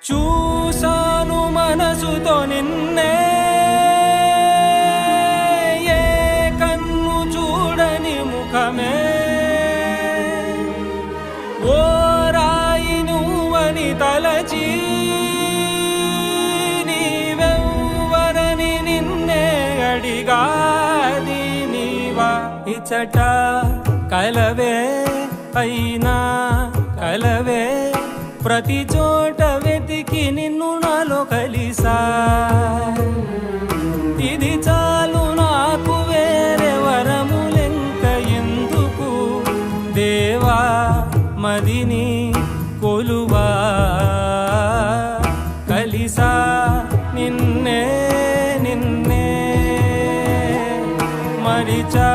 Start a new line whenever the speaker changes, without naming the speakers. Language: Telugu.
చూసాను మనసుతో నిన్నే, ఏ కన్ను చూడని ముఖమే, ఓ రాయి నువ్వని తలచి నీవెవ్వరని నిన్నే అడిగాది నీవా. ఇచట కలవే అయినా కలవే, ప్రతి చోట వెతికి నిన్ను నాలో కలిసా. ఇది చాలు నాకు, వేరే వరములెంక ఎందుకు, దేవా మదిని కొలువా. కలిసా నిన్నే నిన్నే మరిచా